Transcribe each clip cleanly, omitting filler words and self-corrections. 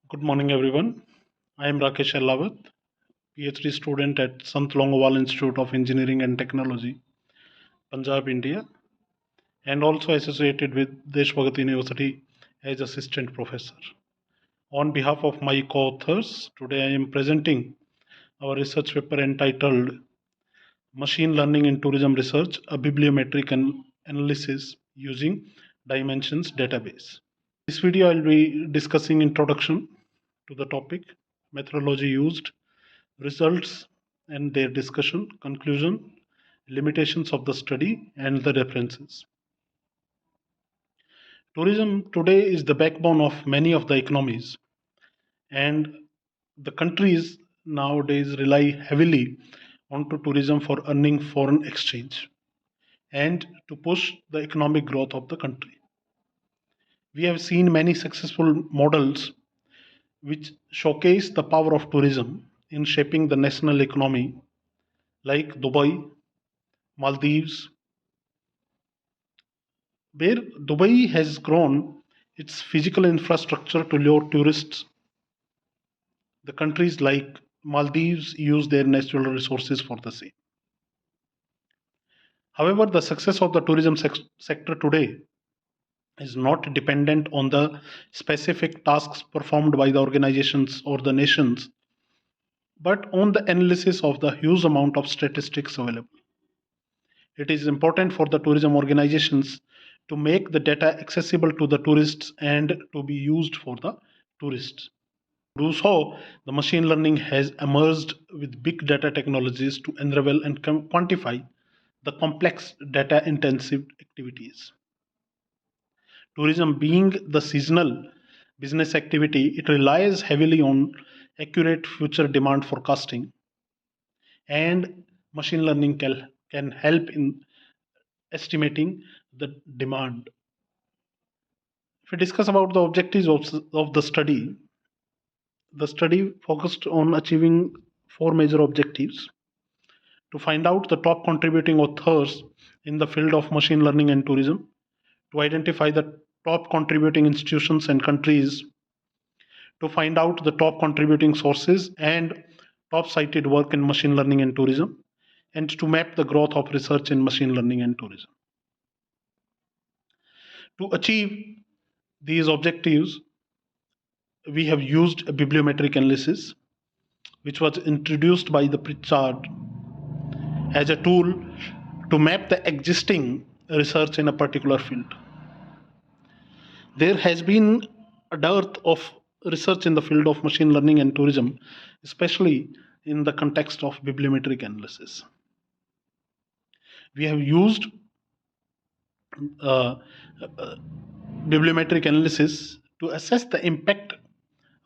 Good morning, everyone. I am Rakesh Allawat, PhD student at Sant Longowal Institute of Engineering and Technology, Punjab, India, and also associated with Deshbhagat University as assistant professor. On behalf of my co-authors, today I am presenting our research paper entitled Machine Learning in Tourism Research, a Bibliometric Analysis Using Dimensions Database. This video I'll be discussing introduction to the topic, methodology used, results and their discussion, conclusion, limitations of the study, and the references. Tourism today is the backbone of many of the economies, and the countries nowadays rely heavily onto tourism for earning foreign exchange and to push the economic growth of the country. We have seen many successful models which showcase the power of tourism in shaping the national economy, like Dubai, Maldives, where Dubai has grown its physical infrastructure to lure tourists. The countries like Maldives use their natural resources for the same. However, the success of the tourism sector today is not dependent on the specific tasks performed by the organizations or the nations, but on the analysis of the huge amount of statistics available. It is important for the tourism organizations to make the data accessible to the tourists and to be used for the tourists. To do so, the machine learning has emerged with big data technologies to unravel and quantify the complex data intensive activities. Tourism being the seasonal business activity, it relies heavily on accurate future demand forecasting, and machine learning can help in estimating the demand. If we discuss about the objectives of the study focused on achieving four major objectives: to find out the top contributing authors in the field of machine learning and tourism, to identify the top contributing institutions and countries, to find out the top contributing sources and top cited work in machine learning and tourism, and to map the growth of research in machine learning and tourism. To achieve these objectives, we have used a bibliometric analysis, which was introduced by the Pritchard as a tool to map the existing research in a particular field. There has been a dearth of research in the field of machine learning and tourism, especially in the context of bibliometric analysis. We have used uh, uh, bibliometric analysis to assess the impact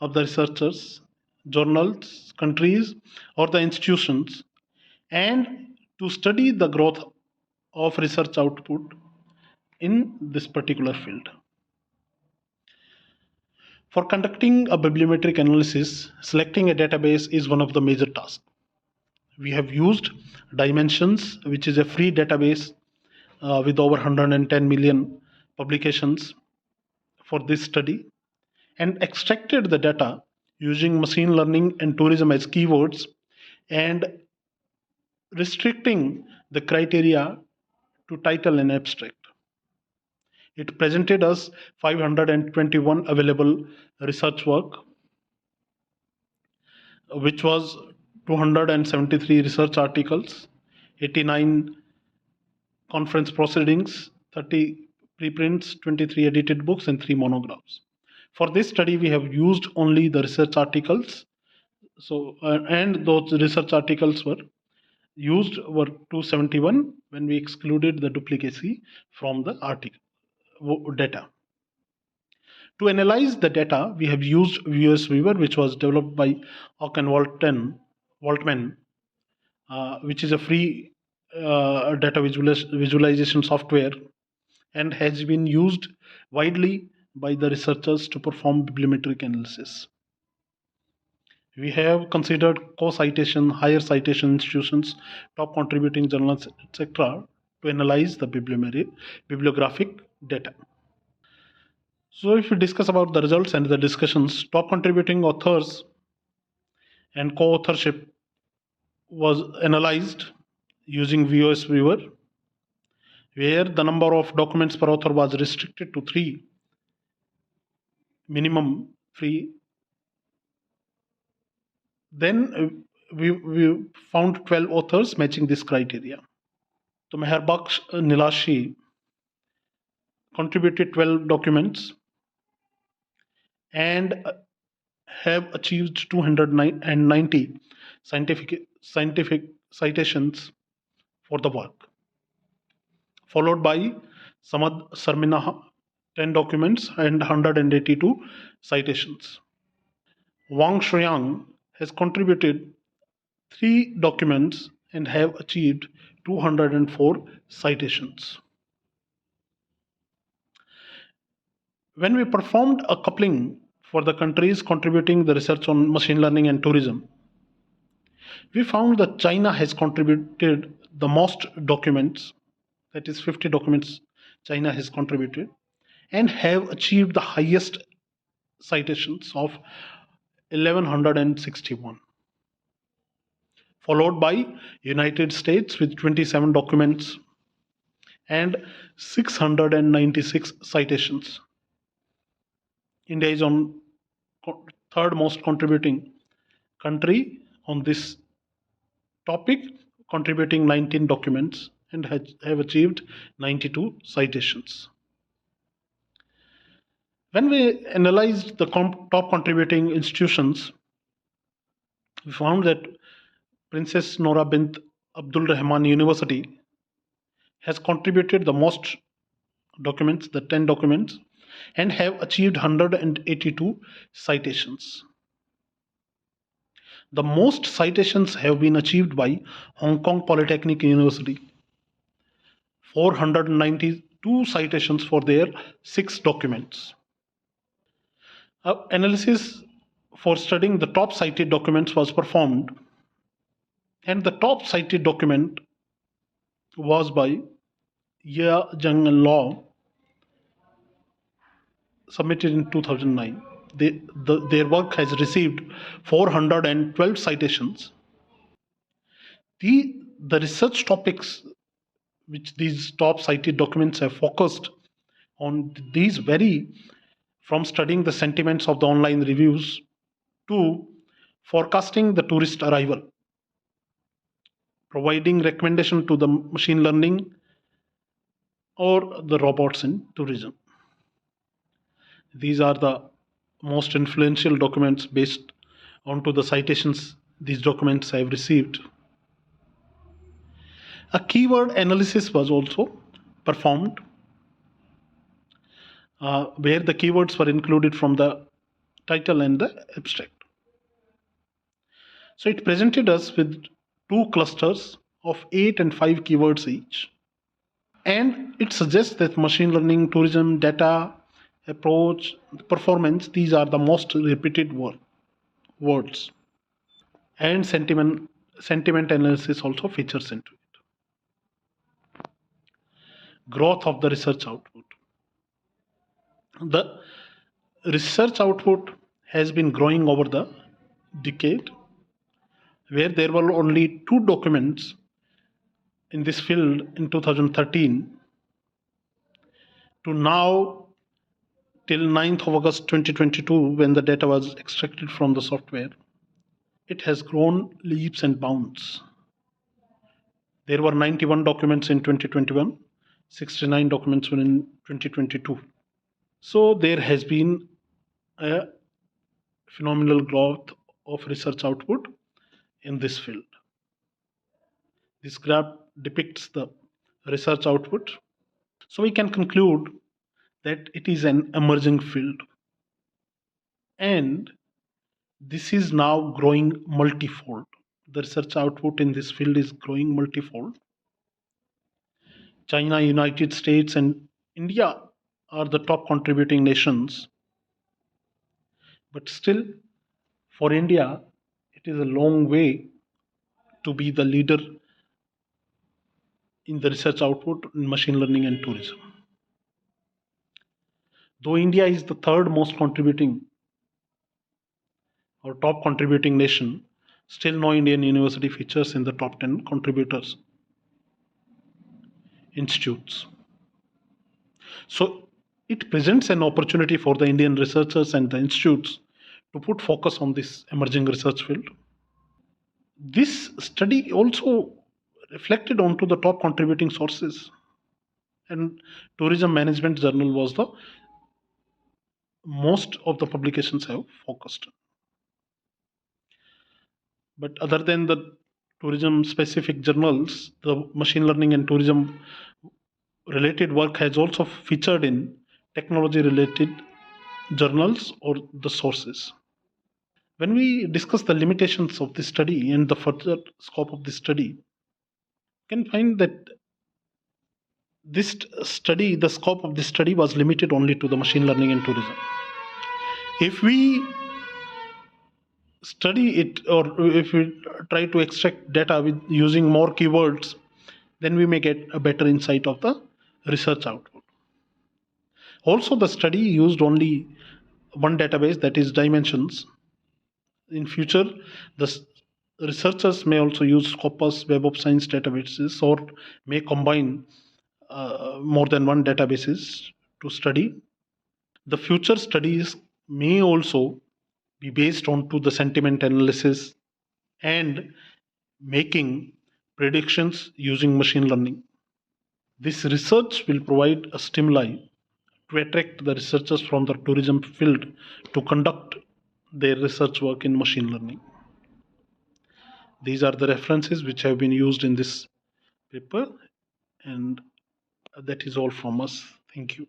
of the researchers, journals, countries, or the institutions, and to study the growth of research output in this particular field. For conducting a bibliometric analysis, selecting a database is one of the major tasks. We have used Dimensions, which is a free database with over 110 million publications for this study, and extracted the data using machine learning and tourism as keywords and restricting the criteria to title and abstract. It presented us 521 available research work, which was 273 research articles, 89 conference proceedings, 30 preprints, 23 edited books, and 3 monographs. For this study, we have used only the research articles. And those research articles were 271 when we excluded the duplicacy from the article data. To analyze the data, we have used VS Viewer, which was developed by Ock and Waltman, which is a free data visualization software and has been used widely by the researchers to perform bibliometric analysis. We have considered co-citation, higher citation institutions, top contributing journals, etc., to analyze the bibliographic data. So if we discuss about the results and the discussions, top contributing authors and co-authorship was analyzed using VOS Viewer, where the number of documents per author was restricted to 3 minimum free. Then we found 12 authors matching this criteria. So Meherbaksh Nilashi contributed 12 documents and have achieved 290 scientific citations for the work, followed by Samad Sarminaha, 10 documents and 182 citations. Wang Shuang has contributed 3 documents and have achieved 204 citations. When we performed a coupling for the countries contributing the research on machine learning and tourism, we found that China has contributed the most documents, that is 50 documents China has contributed, and have achieved the highest citations of 1161, followed by United States with 27 documents and 696 citations. India is on third most contributing country on this topic, contributing 19 documents and have achieved 92 citations. When we analyzed the top contributing institutions, we found that Princess Nora bint Abdul Rahman University has contributed the most documents, the 10 documents, and have achieved 182 citations. The most citations have been achieved by Hong Kong Polytechnic University, 492 citations for their 6 documents. Analysis for studying the top cited documents was performed, and the top cited document was by Ye Zheng Law, submitted in 2009. Their work has received 412 citations. The research topics which these top cited documents have focused on, these vary from studying the sentiments of the online reviews to forecasting the tourist arrival, providing recommendation to the machine learning or the robots in tourism. These are the most influential documents based onto the citations these documents have received. A keyword analysis was also performed, where the keywords were included from the title and the abstract. So it presented us with 2 clusters of 8 and 5 keywords each. And it suggests that machine learning, tourism, data, approach, performance, these are the most repeated words. And sentiment analysis also features into it. Growth of the research output. The research output has been growing over the decade, where there were only 2 documents in this field in 2013 to now till 9th of August 2022, when the data was extracted from the software. It has grown leaps and bounds. There were 91 documents in 2021, 69 documents were in 2022. So there has been a phenomenal growth of research output in this field. This graph depicts the research output. So we can conclude that it is an emerging field, and this is now growing multifold. The research output in this field is growing multifold. China, United States, and India are the top contributing nations. But still, for India, it is a long way to be the leader in the research output in machine learning and tourism. Though India is the third most contributing or top contributing nation, still no Indian university features in the top 10 contributors institutes. So it presents an opportunity for the Indian researchers and the institutes to put focus on this emerging research field. This study also reflected onto the top contributing sources, and Tourism Management Journal was the most of the publications have focused. But other than the tourism specific journals, the machine learning and tourism related work has also featured in technology related journals or the sources. When we discuss the limitations of this study and the further scope of this study, can find that the scope of this study was limited only to the machine learning and tourism. If we study it, or if we try to extract data with using more keywords, then we may get a better insight of the research output. Also, the study used only one database, that is dimensions. In future, the researchers may also use Scopus, Web of Science databases, or may combine more than one databases to study. The future studies may also be based onto the sentiment analysis and making predictions using machine learning. This research will provide a stimuli to attract the researchers from the tourism field to conduct their research work in machine learning. These are the references which have been used in this paper, and that is all from us. Thank you.